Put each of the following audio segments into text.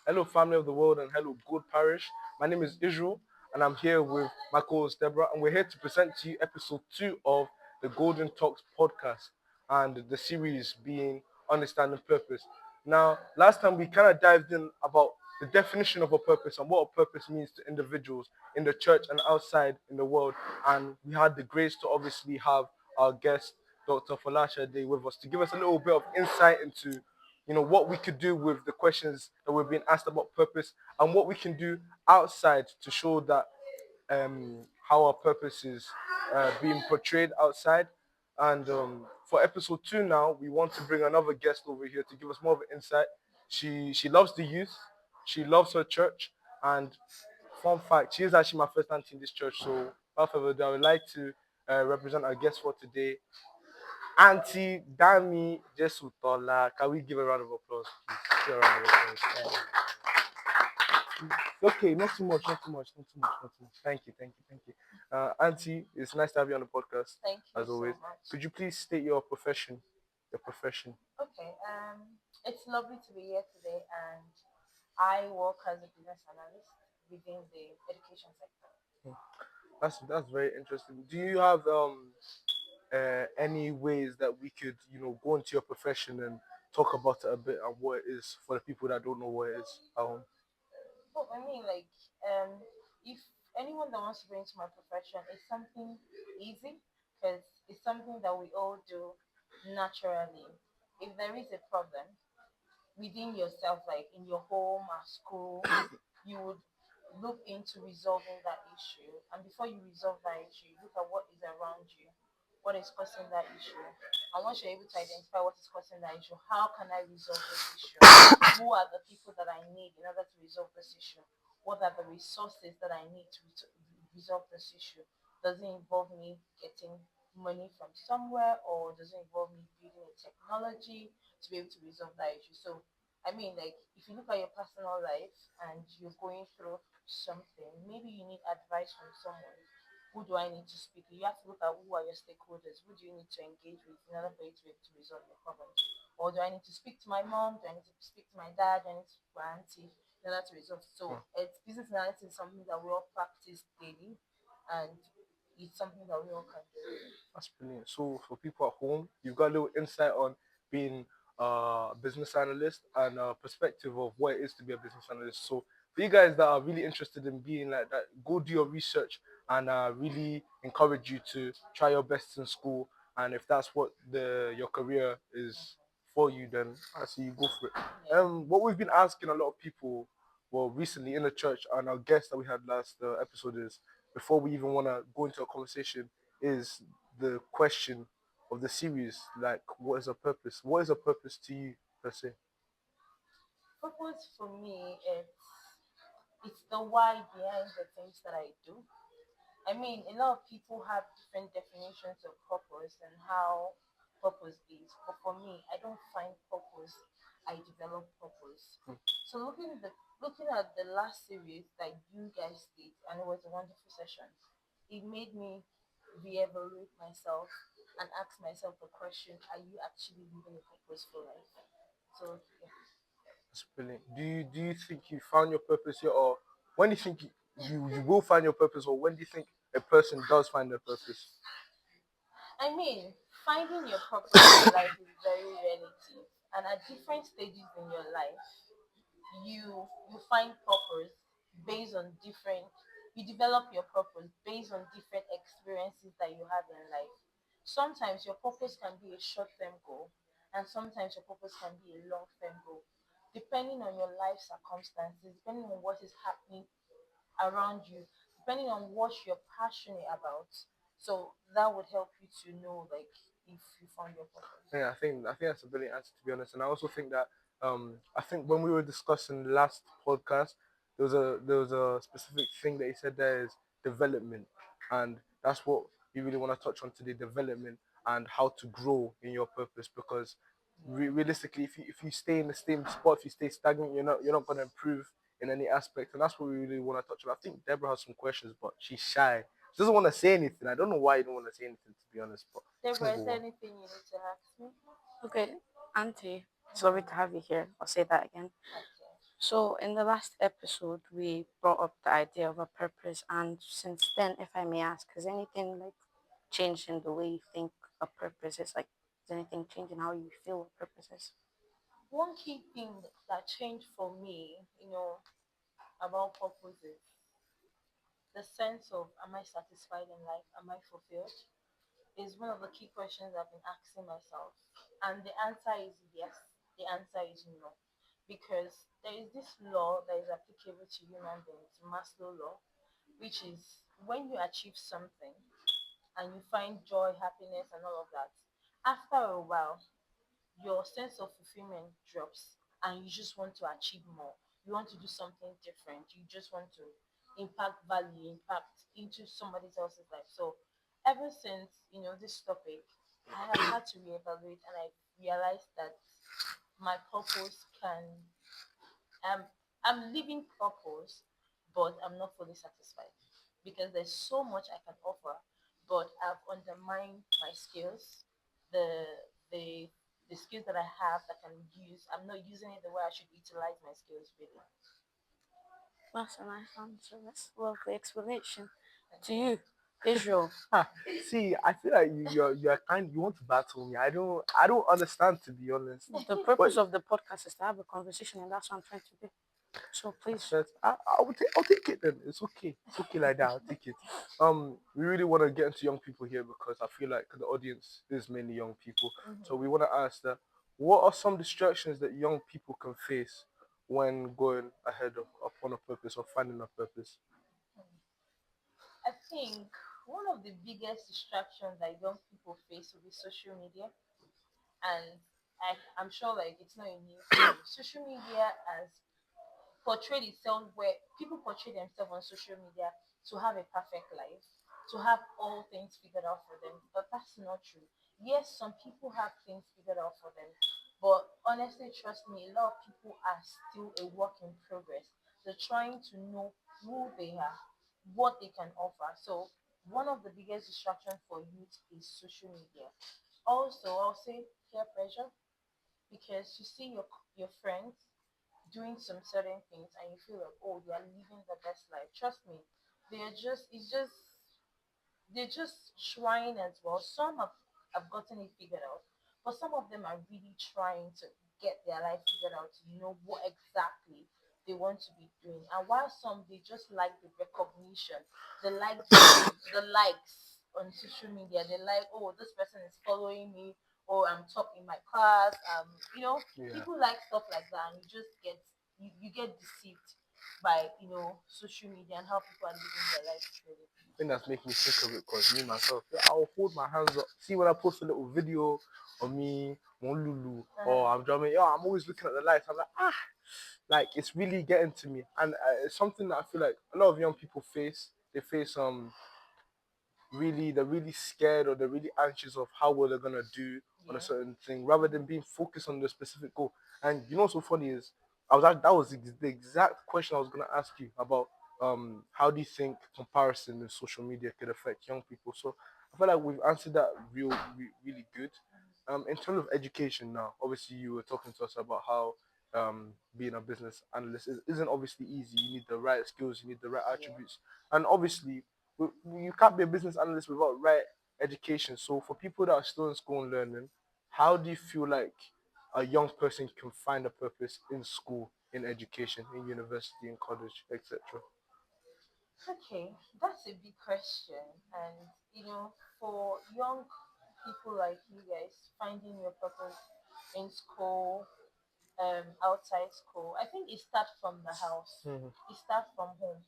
Hello, family of the world, and hello, good parish. My name is Israel, and I'm here with my co-host Deborah, and we're here to present to you episode 2 of the Golden Talks podcast, and the series being Understanding Purpose. Now, last time we kind of dived in about the definition of a purpose and what a purpose means to individuals in the church and outside in the world, and we had the grace to obviously have our guest, Dr. Falasha Day, with us to give us a little bit of insight into what we could do with the questions that we're being asked about purpose and what we can do outside to show that how our purpose is being portrayed outside. And for episode 2 now, we want to bring another guest over here to give us more of an insight. She loves the youth, she loves her church, and fun fact, she is actually my first auntie in this church. So without further ado, I would like to represent our guest for today, Auntie Dami Jesutola. Can we give a round of applause, please? Give a round of applause. Okay, not too much, not too much, not too much, not too much. Thank you, thank you, thank you. Auntie, it's nice to have you on the podcast, Thank you as always. so much. Could you please state your profession? Your profession. Okay, it's lovely to be here today, and I work as a business analyst within the education sector. That's very interesting. Do you have any ways that we could, go into your profession and talk about it a bit and what it is for the people that don't know what it is? Well, I mean, if anyone that wants to go into my profession, it's something easy because it's something that we all do naturally. If there is a problem within yourself, like in your home or school, you would look into resolving that issue. And before you resolve that issue, you look at what is around you, what is causing that issue. And once you're able to identify what is causing that issue, how can I resolve this issue? Who are the people that I need in order to resolve this issue? What are the resources that I need to resolve this issue? Does it involve me getting money from somewhere, or does it involve me building a technology to be able to resolve that issue? So I mean, like, if you look at your personal life and you're going through something, maybe you need advice from someone. Who do I need to speak to? You have to look at who are your stakeholders. Who do you need to engage with in order for you to be able to resolve your problem? Or do I need to speak to my mom? Do I need to speak to my dad? Do I need to speak to my auntie in order to resolve? So, it's business analysis is something that we all practice daily, and it's something that we all can do. That's brilliant. So for people at home, you've got a little insight on being a business analyst and a perspective of what it is to be a business analyst. So for you guys that are really interested in being like that, go do your research and really encourage you to try your best in school. And if that's what your career is for you, then I see you go for it. Yeah. What we've been asking a lot of people, well, recently in the church and our guest that we had last episode is, before we even want to go into a conversation, is the question of the series, like, what is a purpose? What is a purpose to you, per se? Purpose for me, it's the why behind the things that I do. I mean, a lot of people have different definitions of purpose and how purpose is. But for me, I don't find purpose. I develop purpose. So looking at the last series that you guys did, and it was a wonderful session. It made me reevaluate myself and ask myself the question: Are you actually living a purposeful life? So yeah. That's brilliant. Do you think you found your purpose here, or when do you think you will find your purpose, or when do you think a person does find their purpose? I mean, finding your purpose in life is very relative, and at different stages in your life, you find purpose based on different. You develop your purpose based on different experiences that you have in life. Sometimes your purpose can be a short-term goal, and sometimes your purpose can be a long-term goal, depending on your life circumstances, depending on what is happening around you, depending on what you're passionate about. So that would help you to know, like, if you found your purpose. Yeah, I think that's a brilliant answer, to be honest. And I also think that I think when we were discussing the last podcast, there was a specific thing that he said there is development, and that's what we really want to touch on today: development and how to grow in your purpose. Because realistically, if you stay in the same spot, if you stay stagnant, you're not going to improve in any aspect, and that's what we really want to touch on. I think Deborah has some questions, but she's shy. She doesn't want to say anything. I don't know why you don't want to say anything, to be honest. But let's Deborah, move is there on. anything you need to ask me? Okay, Auntie, it's lovely to have you here. I'll say that again. Okay. So, in the last episode, we brought up the idea of a purpose, and since then, if I may ask, has anything like changed in the way you think a purpose is? Like, has anything changed in how you feel a purpose is? One key thing that changed for me, about purpose is the sense of, am I satisfied in life? Am I fulfilled? Is one of the key questions I've been asking myself. And the answer is yes. The answer is no. Because there is this law that is applicable to human beings, Maslow law, which is when you achieve something and you find joy, happiness, and all of that, after a while, your sense of fulfillment drops and you just want to achieve more. You want to do something different. You just want to impact value, impact into somebody else's life. So ever since, this topic, I have had to reevaluate and I realized that my purpose can um I'm living purpose, but I'm not fully satisfied because there's so much I can offer, but I've undermined my skills, the the the skills that I have that can use. I'm not using it the way I should utilize my skills really. That's a nice answer. That's a lovely explanation. Thank To you. you, Israel, Ah, see, I feel like you're kind. You want to battle me. I don't understand, to be honest. the But purpose of the podcast is to have a conversation, and that's what I'm trying to do. So, please. but I'll take it then. It's okay. It's okay like that. I'll take it. We really want to get into young people here because I feel like the audience is mainly young people. So we Hmm. want to ask that: what are some distractions that young people can face when going ahead of upon a purpose or finding a purpose? I think one of the biggest distractions that young people face will be social media, and I'm sure like it's not a new thing. Social media has portrayed itself where people portray themselves on social media to have a perfect life, to have all things figured out for them. But that's not true. Yes, some people have things figured out for them. But honestly, trust me, a lot of people are still a work in progress. They're trying to know who they are, what they can offer. So one of the biggest distractions for youth is social media. Also, I'll say peer pressure because you see your friends doing some certain things and you feel like, oh, they are living the best life. Trust me, they're just trying as well. Some have gotten it figured out, but some of them are really trying to get their life figured out to know what exactly they want to be doing. And while some they just like the recognition, they like the likes on social media. They like, oh, this person is following me, or I'm top in my class. Yeah. People like stuff like that, and you get deceived by social media and how people are living their life truly. Thing that's making me think of it because me myself, yeah, I'll hold my hands up. See when I post a little video of me, on Lulu, or Uh-huh. I'm drumming, yeah, I'm always looking at the lights. I'm like, like it's really getting to me, and it's something that I feel like a lot of young people face. They face really they're really scared or they're really anxious of how well they're gonna do on a Yeah. certain thing rather than being focused on the specific goal. And you know what's so funny is that was the exact question I was gonna ask you about how do you think comparison in social media could affect young people. So I feel like we've answered that really good. In terms of education now, obviously you were talking to us about how being a business analyst isn't obviously easy. You need the right skills, you need the right Yeah. attributes, and obviously you can't be a business analyst without right education. So for people that are still in school and learning, how do you feel like a young person can find a purpose in school, in education, in university, in college, etc.? Okay, that's a big question. And, for young people like you guys, finding your purpose in school, outside school, I think it starts from the house. Mhm. It starts from home.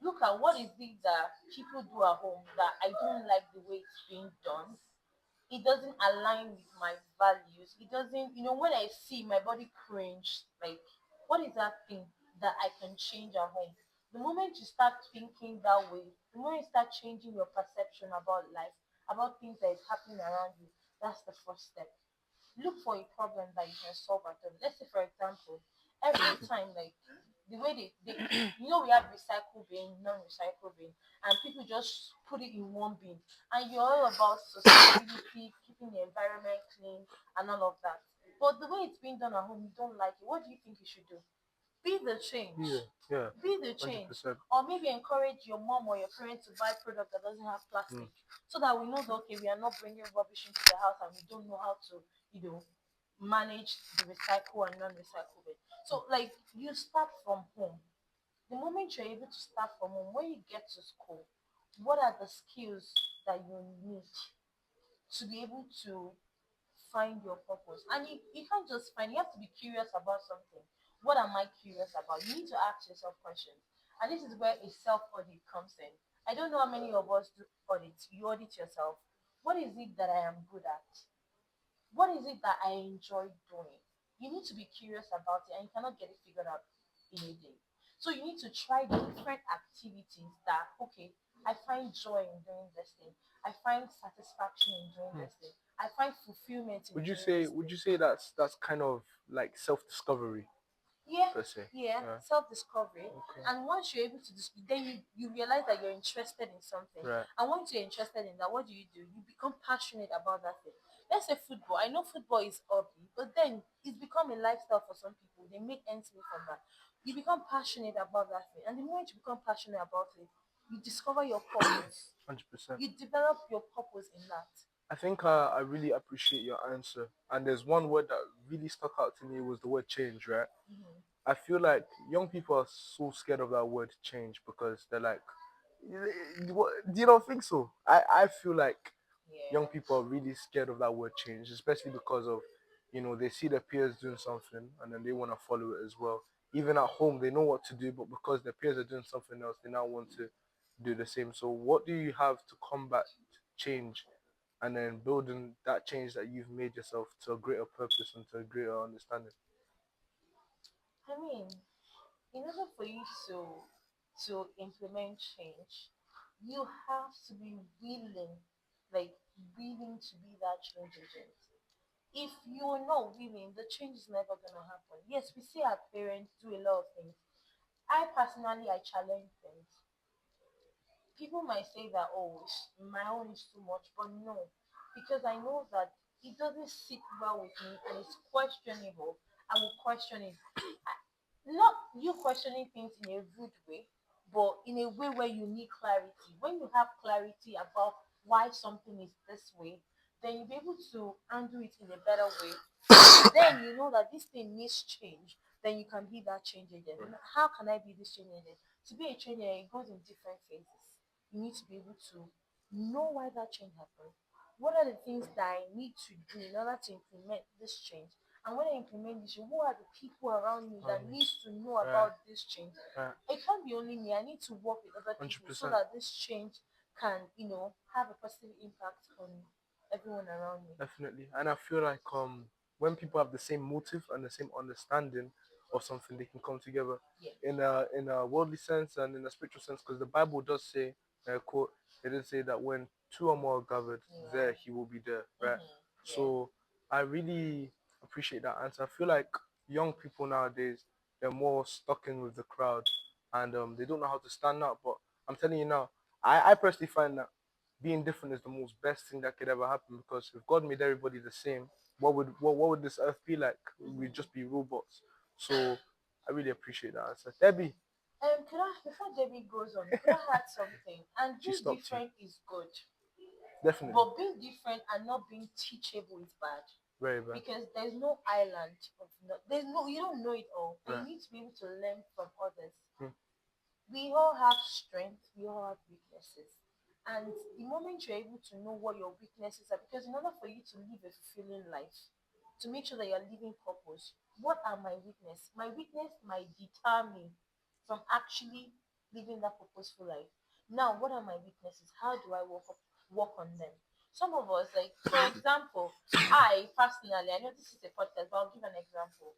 Look at what is it that people do at home that I don't like the way it's being done. It doesn't align with my values. It doesn't, when I see my body cringe, like, what is that thing that I can change at home? The moment you start thinking that way, the moment you start changing your perception about life, about things that is happening around you, that's the first step. Look for a problem that you can solve at home. Let's say, for example, every time, like the way we have recycle bin, non-recycle bin, and people just put it in one bin, and you're all about sustainability, keeping the environment clean, and all of that. But the way it's being done at home, you don't like it. What do you think you should do? Be the change. Yeah, Be the hundred change. percent. Or maybe encourage your mom or your parents to buy product that doesn't have plastic. So that we know that okay, we are not bringing rubbish into the house and we don't know how to, you know, manage the recycle and non-recycle bin. So like you start from home. The moment you're able to start from home, when you get to school, what are the skills that you need to be able to find your purpose? And you can't just find, you have to be curious about something. What am I curious about? You need to ask yourself questions. And this is where a self audit comes in. I don't know how many of us do audits. You audit yourself. What is it that I am good at? What is it that I enjoy doing? You need to be curious about it and you cannot get it figured out in a day. So you need to try different activities that, okay, I find joy in doing this thing. I find satisfaction in doing this thing. I find fulfillment in Would you doing say this would thing. you say that's kind of like self discovery Yeah, per se? yeah, Yeah. self-discovery. Okay. And once you're able to then you realize that you're interested in something. Right. And once you're interested in that, what do? You become passionate about that thing. Let's say football. I know football is hobby, but then it's become a lifestyle for some people. They make ends meet from that. You become passionate about that thing. And the moment you become passionate about it, you discover your purpose. 100%. You develop your purpose in that. I think I really appreciate your answer. And there's one word that really stuck out to me was the word change, right? Mhm. I feel like young people are so scared of that word change because they're like, do you not think so? I feel like young Yeah. people are really scared of that word change, especially because of, they see their peers doing something and then they want to follow it as well. Even at home, they know what to do, but because their peers are doing something else, they now want to do the same. So, what do you have to combat change and then building that change that you've made yourself to a greater purpose and to a greater understanding? I mean, in order for you to implement change, you have to be willing, like willing to be that change agent. If you're not willing, the change is never gonna happen. Yes, we see our parents do a lot of things. I personally I challenge things. People might say that my own is too much, but no, because I know that it doesn't sit well with me and it's questionable. I will question it. Not you questioning things in a rude way, but in a way where you need clarity. When you have clarity about why something is this way, then you'll be able to handle it in a better way. Then you know that this thing needs change. Then you can be that change agent. How can I be this change agent? To be a change agent, it goes in different phases. You need to be able to know why that change happened. What are the things that I need to do in order to implement this change? And when I implement this, who are the people around me that needs to know about this change? It can't be only me. I need to work with other people so 100%. that this change can, have a positive impact on everyone around me. Definitely. And I feel like when people have the same motive and the same understanding of something, they can come together Yeah. in a worldly sense and in a spiritual sense, because the Bible does say, quote, it does say that when two or more are gathered, there he will be there, right? Yeah. So I really appreciate that answer. I feel like young people nowadays, they're more stuck in with the crowd and they don't know how to stand out. But I'm telling you now, I personally find that being different is the most best thing that could ever happen, because if God made everybody the same, what would this earth be like? We'd just be robots. So I really appreciate that answer. Debbie, Could I, before Debbie goes on, could I add something? And she being stopped you. different is good, Definitely. but being different and not being teachable is bad. Very bad. Because there's no island of there's no you don't know it all, and Right. you need to be able to learn from others. Hmm. We all have strengths, we all have weaknesses, and the moment you're able to know what your weaknesses are, because in order for you to live a fulfilling life, to make sure that you're living purpose, what are my weaknesses? My weakness might deter me from actually living that purposeful life. Now, what are my weaknesses? How do I work on them? Some of us, like for example, I personally, I know this is a podcast, but I'll give an example.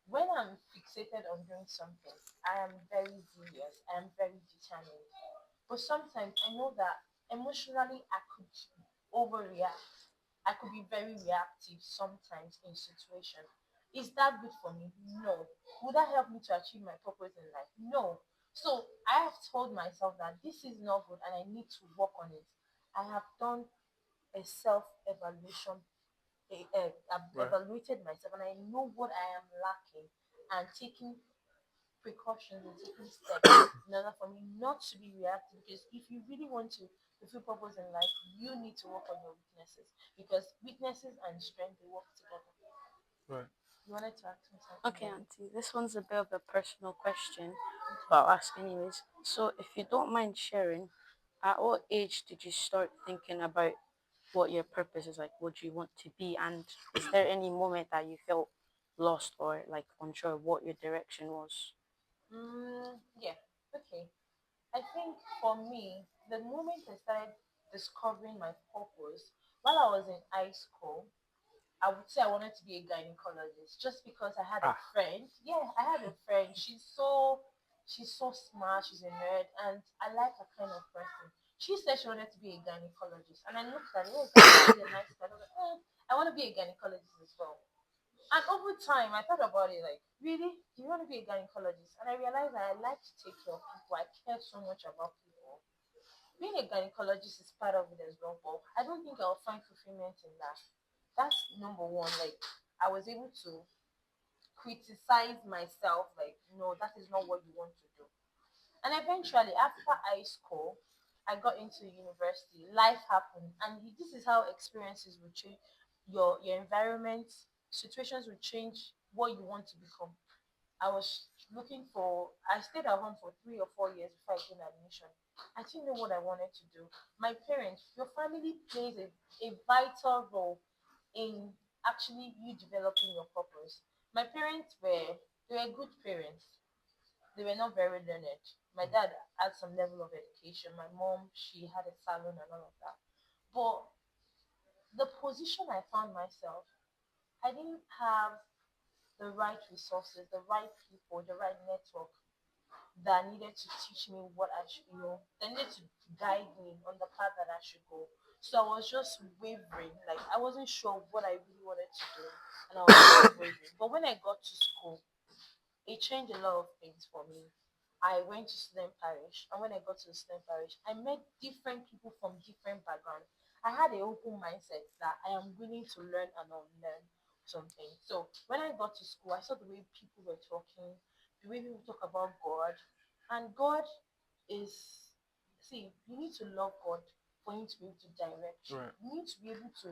When I'm fixated on doing something, I am very serious. I am very determined. But sometimes I know that emotionally I could overreact. I could be very reactive sometimes in situation. Is that good for me? No. Would that help me to achieve my purpose in life? No. So I have told myself that this is not good and I need to work on it. I have done a self evaluation. I've Right. evaluated myself and I know what I am lacking and taking precautions and taking steps in order for me not to be reactive. Because if you really want to fulfill purpose in life, you need to work on your weaknesses, because weaknesses and strength they work together. Right. You wanted to ask me something, Okay, Debbie? Auntie, this one's a bit of a personal question, Okay. but I'll ask anyways. So, if you don't mind sharing, at what age did you start thinking about what your purpose is, like what you want to be, and is there any moment that you felt lost or like unsure what your direction was? Yeah. Okay. I think for me, the moment I started discovering my purpose while I was in high school, I would say I wanted to be a gynecologist just because I had a Ah. friend. Yeah, I had a friend. She's so smart, she's a nerd, and I like her kind of person. She said she wanted to be a gynecologist, and I looked at it, oh, gynecologist is a nice guy. I was like, I want to be a gynecologist as well. And over time, I thought about it like, really? Do you want to be a gynecologist? And I realized that I like to take care of people. I care so much about people. Being a gynecologist is part of it as well, but I don't think I'll find fulfillment in that. That's number one. Like, I was able to criticize myself, like, no, that is not what you want to do. And eventually, after high school, I got into university. Life happened, and this is how experiences will change your environment. Situations will change what you want to become. I was looking for. I stayed at home for 3 or 4 years before I gained admission. I didn't know what I wanted to do. My parents, your family plays a vital role in actually you developing your purpose. My parents were good parents. They were not very learned. My dad had some level of education. My mom, she had a salon and all of that. But the position I found myself, I didn't have the right resources, the right people, the right network that needed to teach me what I should, they needed to guide me on the path that I should go. So I was just wavering, like I wasn't sure what I really wanted to do, and I was just wavering. But when I got to school, it changed a lot of things for me. I went to student parish, and when I got to the student parish, I met different people from different backgrounds. I had an open mindset that I am willing to learn and unlearn something. So when I got to school, I saw the way people were talking, the way people talk about God, and God is, see, you need to love God for Him to be able to direct you. Right. You need to be able to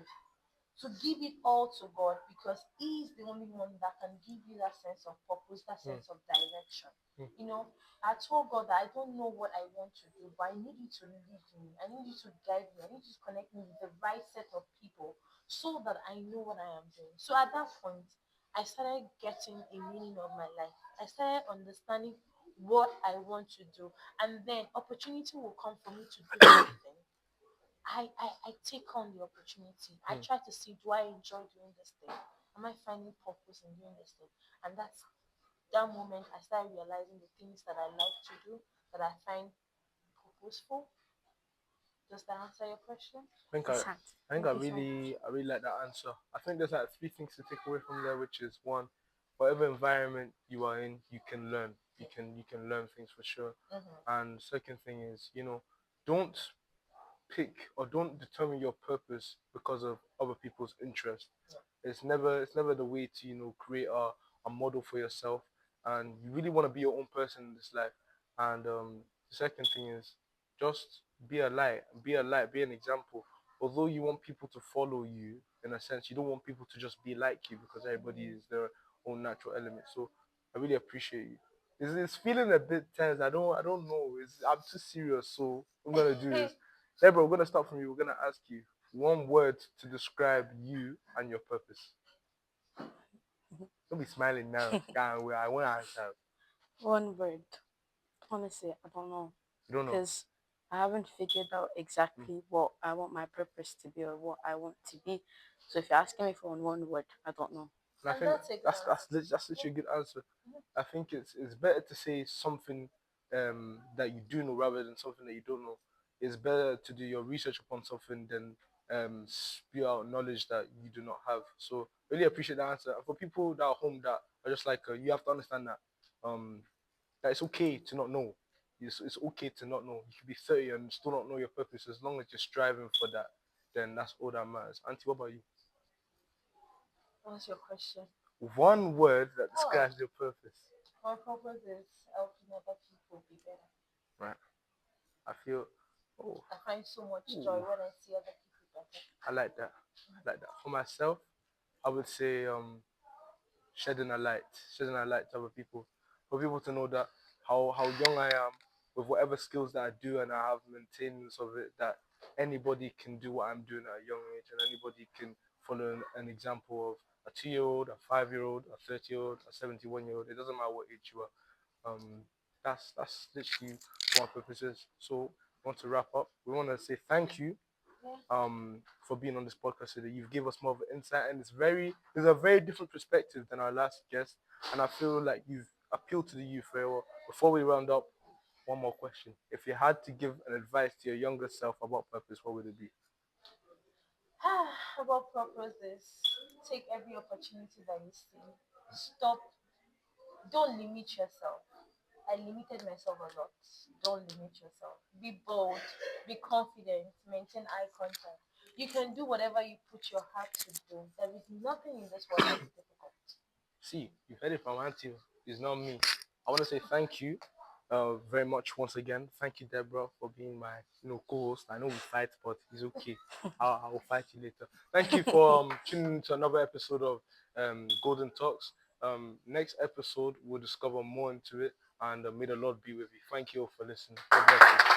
give it all to God, because He is the only one that can give you that sense of purpose, that Mm. sense of direction. Mm. I told God that I don't know what I want to do, but I need you to lead me. I need you to guide me. I need you to connect me with the right set of people so that I know what I am doing. So at that point, I started getting a meaning of my life. I started understanding what I want to do. And then opportunity will come for me to do something. I take on the opportunity. I Mm. try to see, do I enjoy doing this thing? Am I finding purpose in doing this thing? And that's that moment I started realizing the things that I like to do, that I find purposeful. Does that answer your question? I think I, Yes, Auntie. I think Thank you so much. I really like that answer. I think there's like three things to take away from there, which is one, whatever environment you are in, you can learn. You can learn things for sure. Mm-hmm. And second thing is, don't pick or don't determine your purpose because of other people's interest. It's never the way to create a model for yourself, and you really want to be your own person in this life. And the second thing is just be a light, be an example. Although you want people to follow you, in a sense, you don't want people to just be like you, because everybody is their own natural element. So I really appreciate you. It's feeling a bit tense. I don't know. I'm too serious, so I'm gonna do this. Deborah, we're gonna start from you. We're gonna ask you one word to describe you and your purpose. Don't be smiling now. I want to answer. One word. Honestly, I don't know You don't know. because I haven't figured out Mm. exactly what I want my purpose to be or what I want to be. So if you're asking me for one word, I don't know. And I And think that's a good that's answer. that's such a good answer. I think it's better to say something that you do know rather than something that you don't know. It's better to do your research upon something than spew out knowledge that you do not have. So really appreciate the answer. And for people that are home that are just like you have to understand that it's okay to not know. It's okay to not know. You could be 30 and still not know your purpose. As long as you're striving for that, then that's all that matters. Auntie, what about you? What's your question? One word that Oh, describes your purpose. My purpose is helping other people be better. Right. I feel. Oh, I find so much joy ooh, when I see other people better. I like that. I like that. For myself, I would say shedding a light to other people, for people to know that how young I am, with whatever skills that I do, and I have maintenance of it, that anybody can do what I'm doing at a young age, and anybody can follow an example of a 2-year-old, a 5-year-old, a 30-year-old, a 71-year-old. It doesn't matter what age you are. That's literally what our purpose is. So we want to wrap up. We want to say thank you Yeah. for being on this podcast today. You've given us more of an insight, and there's a very different perspective than our last guest, and I feel like you've appealed to the youth very well. Before we round up, one more question: if you had to give an advice to your younger self about purpose, what would it be? About purpose is take every opportunity that you see. Stop. Don't limit yourself. I limited myself a lot. Don't limit yourself. Be bold. Be confident. Maintain eye contact. You can do whatever you put your heart to do. There is nothing in this world that is difficult. See, you've heard it from Auntie. It's not me. I want to say thank you very much once again. Thank you, Deborah, for being my co-host. I know we fight, but it's okay. I'll fight you later. Thank you for tuning into another episode of Golden Talks. Next episode, we'll discover more into it, and may the Lord be with you. Thank you all for listening. God bless you.